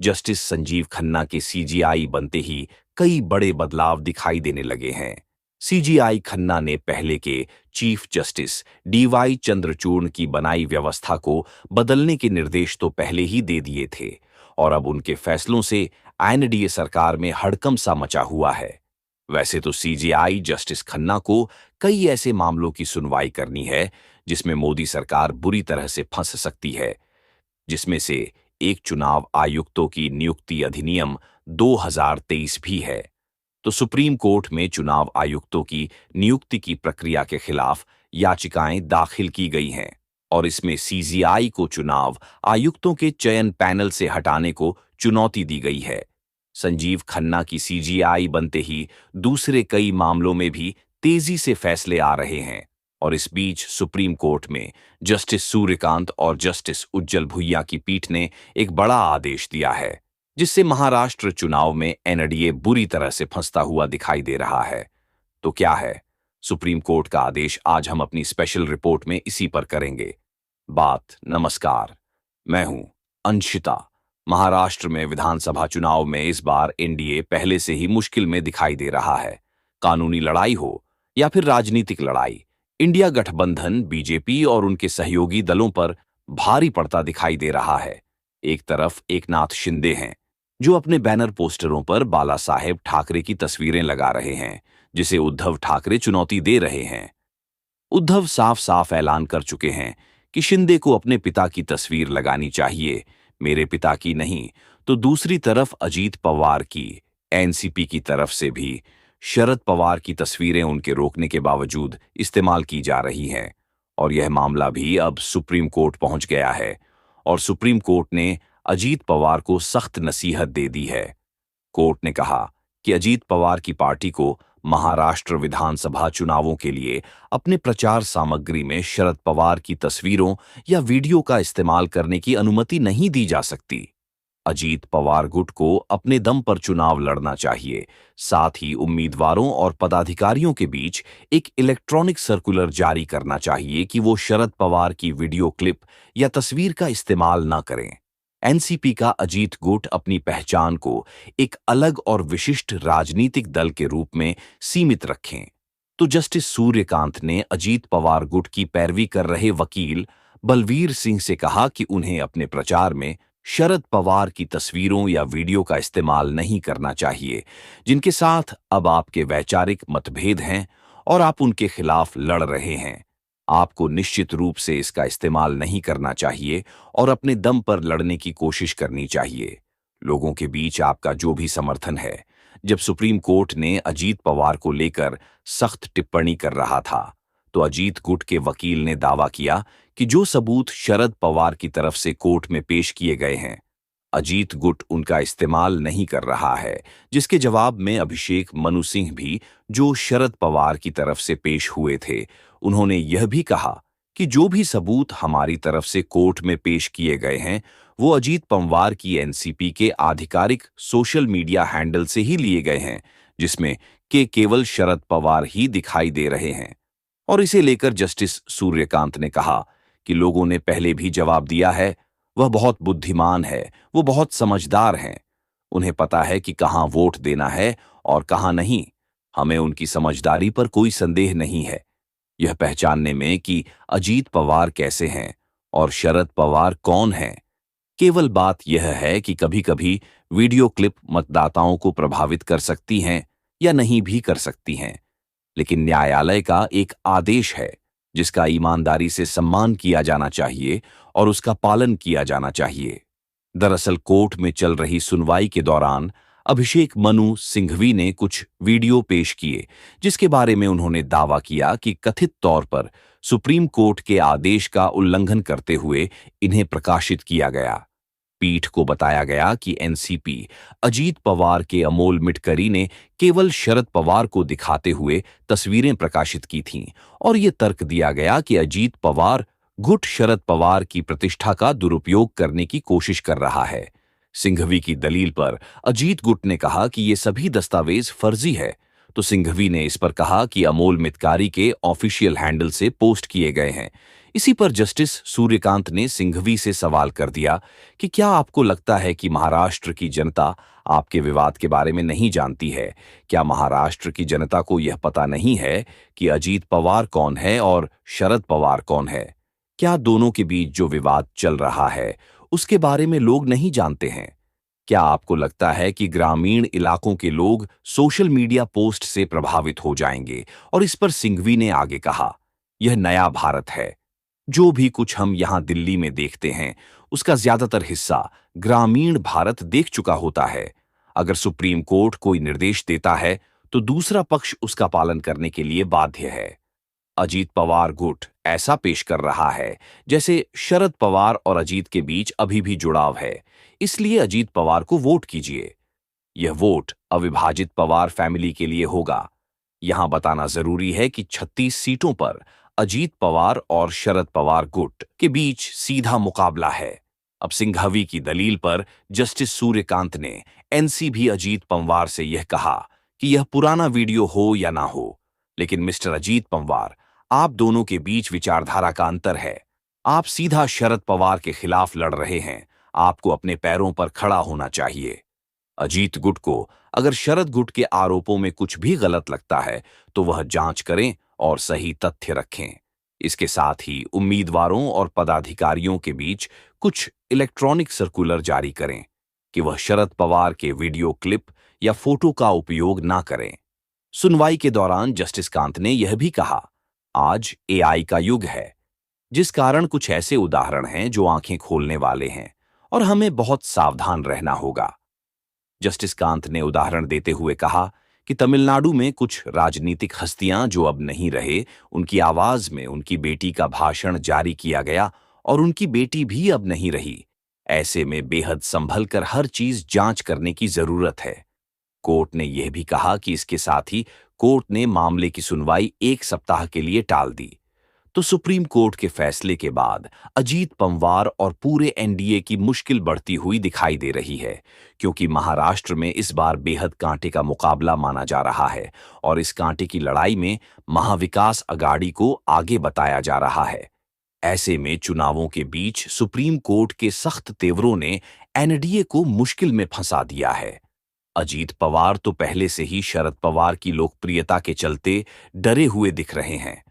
Justice Sanjeev Khanna के CGI बनते ही कई बड़े बदलाव दिखाई देने लगे हैं। सीजीआई खन्ना ने पहले के चीफ जस्टिस डीवाई चंद्रचूड़ की बनाई व्यवस्था को बदलने के निर्देश तो पहले ही दे दिए थे और अब उनके फैसलों से एनडीए सरकार में हड़कंप सा मचा हुआ है। वैसे तो सीजीआई जस्टिस खन्ना को कई ऐसे मामलों की सुनवाई करनी है जिसमें मोदी सरकार बुरी तरह से फंस सकती है, जिसमें से एक चुनाव आयुक्तों की नियुक्ति अधिनियम 2023 भी है। तो सुप्रीम कोर्ट में चुनाव आयुक्तों की नियुक्ति की प्रक्रिया के खिलाफ याचिकाएं दाखिल की गई हैं और इसमें सीजीआई को चुनाव आयुक्तों के चयन पैनल से हटाने को चुनौती दी गई है। संजीव खन्ना की सीजीआई बनते ही दूसरे कई मामलों में भी तेजी से फैसले आ रहे हैं और इस बीच सुप्रीम कोर्ट में जस्टिस सूर्यकांत और जस्टिस उज्जल भुइया की पीठ ने एक बड़ा आदेश दिया है, जिससे महाराष्ट्र चुनाव में एनडीए बुरी तरह से फंसता हुआ दिखाई दे रहा है। तो क्या है सुप्रीम कोर्ट का आदेश, आज हम अपनी स्पेशल रिपोर्ट में इसी पर करेंगे बात। नमस्कार, मैं हूं अंशिता। महाराष्ट्र में विधानसभा चुनाव में इस बार एनडीए पहले से ही मुश्किल में दिखाई दे रहा है। कानूनी लड़ाई हो या फिर राजनीतिक लड़ाई, इंडिया गठबंधन बीजेपी और उनके सहयोगी दलों पर भारी पड़ता दिखाई दे रहा है। एक तरफ एकनाथ शिंदे हैं जो अपने बैनर पोस्टरों पर बाला साहेब ठाकरे की तस्वीरें लगा रहे हैं, जिसे उद्धव ठाकरे चुनौती दे रहे हैं। उद्धव साफ साफ ऐलान कर चुके हैं कि शिंदे को अपने पिता की तस्वीर लगानी चाहिए, मेरे पिता की नहीं। तो दूसरी तरफ अजीत पवार की एनसीपी की तरफ से भी शरद पवार की तस्वीरें उनके रोकने के बावजूद इस्तेमाल की जा रही हैं और यह मामला भी अब सुप्रीम कोर्ट पहुंच गया है और सुप्रीम कोर्ट ने अजीत पवार को सख्त नसीहत दे दी है। कोर्ट ने कहा कि अजीत पवार की पार्टी को महाराष्ट्र विधानसभा चुनावों के लिए अपने प्रचार सामग्री में शरद पवार की तस्वीरों या वीडियो का इस्तेमाल करने की अनुमति नहीं दी जा सकती। अजीत पवार गुट को अपने दम पर चुनाव लड़ना चाहिए, साथ ही उम्मीदवारों और पदाधिकारियों के बीच एक इलेक्ट्रॉनिक सर्कुलर जारी करना चाहिए कि वो शरद पवार की वीडियो क्लिप या तस्वीर का इस्तेमाल न करें। एनसीपी का अजीत गुट अपनी पहचान को एक अलग और विशिष्ट राजनीतिक दल के रूप में सीमित रखें। तो जस्टिस सूर्यकांत ने अजीत पवार गुट की पैरवी कर रहे वकील बलवीर सिंह से कहा कि उन्हें अपने प्रचार में शरद पवार की तस्वीरों या वीडियो का इस्तेमाल नहीं करना चाहिए, जिनके साथ अब आपके वैचारिक मतभेद हैं और आप उनके खिलाफ लड़ रहे हैं। आपको निश्चित रूप से इसका इस्तेमाल नहीं करना चाहिए और अपने दम पर लड़ने की कोशिश करनी चाहिए। लोगों के बीच आपका जो भी समर्थन है, जब सुप्रीम कोर्ट ने अजीत पवार को लेकर सख्त टिप्पणी कर रहा था, तो अजीत गुट के वकील ने दावा किया कि जो सबूत शरद पवार की तरफ से कोर्ट में पेश किए गए हैं, अजीत गुट उनका इस्तेमाल नहीं कर रहा है, जिसके जवाब में अभिषेक मनु सिंह भी, जो शरद पवार की तरफ से पेश हुए थे, उन्होंने यह भी कहा कि जो भी सबूत हमारी तरफ से कोर्ट में पेश किए गए हैं, वो अजीत पवार की एनसीपी के आधिकारिक सोशल मीडिया हैंडल से ही लिए गए हैं, जिसमें केवल शरद पवार ही दिखाई दे रहे हैं। और इसे लेकर जस्टिस सूर्यकांत ने कहा कि लोगों ने पहले भी जवाब दिया है, वह बहुत बुद्धिमान है, वो बहुत समझदार हैं, उन्हें पता है कि कहां वोट देना है और कहां नहीं। हमें उनकी समझदारी पर कोई संदेह नहीं है, यह पहचानने में कि अजीत पवार कैसे हैं और शरद पवार कौन हैं। केवल बात यह है कि कभी-कभी वीडियो क्लिप मतदाताओं को प्रभावित कर सकती हैं या नहीं भी कर सकती हैं, लेकिन न्यायालय का एक आदेश है जिसका ईमानदारी से सम्मान किया जाना चाहिए और उसका पालन किया जाना चाहिए। दरअसल कोर्ट में चल रही सुनवाई के दौरान अभिषेक मनु सिंघवी ने कुछ वीडियो पेश किए, जिसके बारे में उन्होंने दावा किया कि कथित तौर पर सुप्रीम कोर्ट के आदेश का उल्लंघन करते हुए इन्हें प्रकाशित किया गया। पीठ को बताया गया कि एनसीपी अजीत पवार के अमोल मिटकरी ने केवल शरद पवार को दिखाते हुए तस्वीरें प्रकाशित की थीं और ये तर्क दिया गया कि अजीत पवार गुट शरद पवार की प्रतिष्ठा का दुरुपयोग करने की कोशिश कर रहा है। सिंघवी की दलील पर अजीत गुट ने कहा कि ये सभी दस्तावेज फर्जी है, तो सिंघवी ने इस पर कहा कि अमोल मिटकरी के ऑफिशियल हैंडल से पोस्ट किए गए हैं, इसी पर जस्टिस सूर्यकांत ने सिंघवी से सवाल कर दिया कि क्या आपको लगता है कि महाराष्ट्र की जनता आपके विवाद के बारे में नहीं जानती है? क्या महाराष्ट्र की जनता को यह पता नहीं है कि अजीत पवार कौन है और शरद पवार कौन है? क्या दोनों के बीच जो विवाद चल रहा है उसके बारे में लोग नहीं जानते हैं? क्या आपको लगता है कि ग्रामीण इलाकों के लोग सोशल मीडिया पोस्ट से प्रभावित हो जाएंगे? और इस पर सिंघवी ने आगे कहा, यह नया भारत है। जो भी कुछ हम यहां दिल्ली में देखते हैं उसका ज्यादातर हिस्सा ग्रामीण भारत देख चुका होता है। अगर सुप्रीम कोर्ट कोई निर्देश देता है तो दूसरा पक्ष उसका पालन करने के लिए बाध्य है। अजीत पवार गुट ऐसा पेश कर रहा है जैसे शरद पवार और अजीत के बीच अभी भी जुड़ाव है, इसलिए अजीत पवार को वोट कीजिए। यह वोट अविभाजित पवार फैमिली के लिए होगा। यहां बताना जरूरी है कि 36 सीटों पर अजीत पवार और शरद पवार गुट के बीच सीधा मुकाबला है। अब सिंघवी की दलील पर जस्टिस सूर्यकांत ने एनसीबी अजीत पवार से यह कहा कि यह पुराना वीडियो हो या ना हो, लेकिन मिस्टर अजीत पवार, आप दोनों के बीच विचारधारा का अंतर है। आप सीधा शरद पवार के खिलाफ लड़ रहे हैं। आपको अपने पैरों पर खड़ा होना चाहिए। अजीत गुट को अगर शरद गुट के आरोपों में कुछ भी गलत लगता है तो वह जांच करें और सही तथ्य रखें। इसके साथ ही उम्मीदवारों और पदाधिकारियों के बीच कुछ इलेक्ट्रॉनिक सर्कुलर जारी करें कि वह शरद पवार के वीडियो क्लिप या फोटो का उपयोग ना करें। सुनवाई के दौरान जस्टिस कांत ने यह भी कहा, आज एआई का युग है, जिस कारण कुछ ऐसे उदाहरण हैं जो आंखें खोलने वाले हैं और हमें बहुत सावधान रहना होगा। जस्टिस कांत ने उदाहरण देते हुए कहा कि तमिलनाडु में कुछ राजनीतिक हस्तियां जो अब नहीं रहे, उनकी आवाज में उनकी बेटी का भाषण जारी किया गया और उनकी बेटी भी अब नहीं रही। ऐसे में बेहद संभल कर हर चीज जांच करने की जरूरत है। कोर्ट ने यह भी कहा कि इसके साथ ही कोर्ट ने मामले की सुनवाई 1 सप्ताह के लिए टाल दी। तो सुप्रीम कोर्ट के फैसले के बाद अजीत पवार और पूरे एनडीए की मुश्किल बढ़ती हुई दिखाई दे रही है, क्योंकि महाराष्ट्र में इस बार बेहद कांटे का मुकाबला माना जा रहा है और इस कांटे की लड़ाई में महाविकास अघाड़ी को आगे बताया जा रहा है। ऐसे में चुनावों के बीच सुप्रीम कोर्ट के सख्त तेवरों ने एनडीए को मुश्किल में फंसा दिया है। अजीत पवार तो पहले से ही शरद पवार की लोकप्रियता के चलते डरे हुए दिख रहे हैं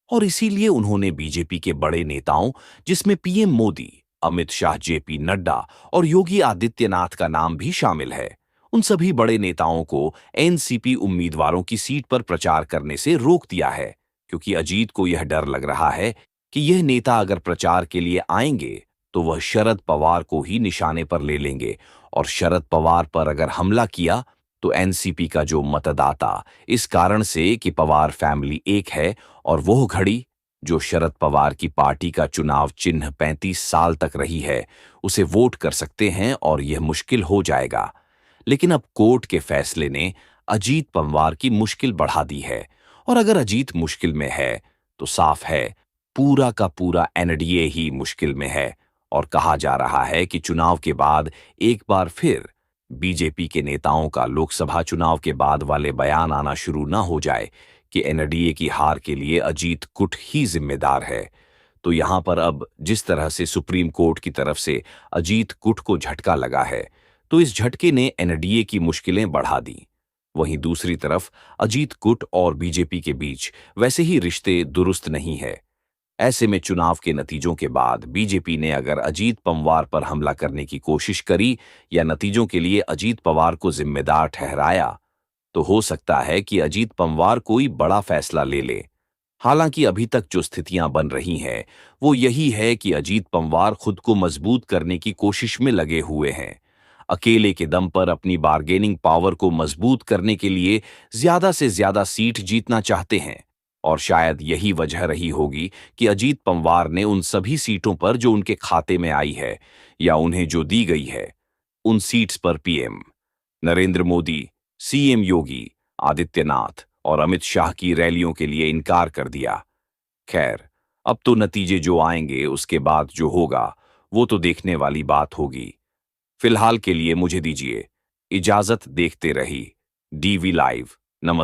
और इसीलिए उन्होंने बीजेपी के बड़े नेताओं, जिसमें पीएम मोदी, अमित शाह, जेपी नड्डा और योगी आदित्यनाथ का नाम भी शामिल है, उन सभी बड़े नेताओं को एनसीपी उम्मीदवारों की सीट पर प्रचार करने से रोक दिया है, क्योंकि अजीत को यह डर लग रहा है कि यह नेता अगर प्रचार के लिए आएंगे तो वह शरद पवार को ही निशाने पर ले लेंगे और शरद पवार पर अगर हमला किया तो एनसीपी का जो मतदाता, इस कारण से कि पवार फैमिली एक है और वो घड़ी जो शरद पवार की पार्टी का चुनाव चिन्ह 35 साल तक रही है, उसे वोट कर सकते हैं और यह मुश्किल हो जाएगा। लेकिन अब कोर्ट के फैसले ने अजीत पवार की मुश्किल बढ़ा दी है और अगर अजीत मुश्किल में है तो साफ है पूरा का पूरा एनडीए ही मुश्किल में है। और कहा जा रहा है कि चुनाव के बाद एक बार फिर बीजेपी के नेताओं का लोकसभा चुनाव के बाद वाले बयान आना शुरू ना हो जाए कि एनडीए की हार के लिए अजीत गुट ही जिम्मेदार है। तो यहां पर अब जिस तरह से सुप्रीम कोर्ट की तरफ से अजीत गुट को झटका लगा है, तो इस झटके ने एनडीए की मुश्किलें बढ़ा दी। वहीं दूसरी तरफ अजीत गुट और बीजेपी के बीच वैसे ही रिश्ते दुरुस्त नहीं है। ऐसे में चुनाव के नतीजों के बाद बीजेपी ने अगर अजीत पवार पर हमला करने की कोशिश करी या नतीजों के लिए अजीत पवार को जिम्मेदार ठहराया, तो हो सकता है कि अजीत पवार कोई बड़ा फैसला ले ले। हालांकि अभी तक जो स्थितियां बन रही हैं वो यही है कि अजीत पवार खुद को मजबूत करने की कोशिश में लगे हुए हैं। अकेले के दम पर अपनी बार्गेनिंग पावर को मजबूत करने के लिए ज्यादा से ज्यादा सीट जीतना चाहते हैं और शायद यही वजह रही होगी कि अजीत पवार ने उन सभी सीटों पर जो उनके खाते में आई है या उन्हें जो दी गई है, उन सीट्स पर पीएम नरेंद्र मोदी, सीएम योगी आदित्यनाथ और अमित शाह की रैलियों के लिए इनकार कर दिया। खैर, अब तो नतीजे जो आएंगे उसके बाद जो होगा वो तो देखने वाली बात होगी। फिलहाल के लिए मुझे दीजिए इजाजत। देखते रही डीवी लाइव। नमस्कार।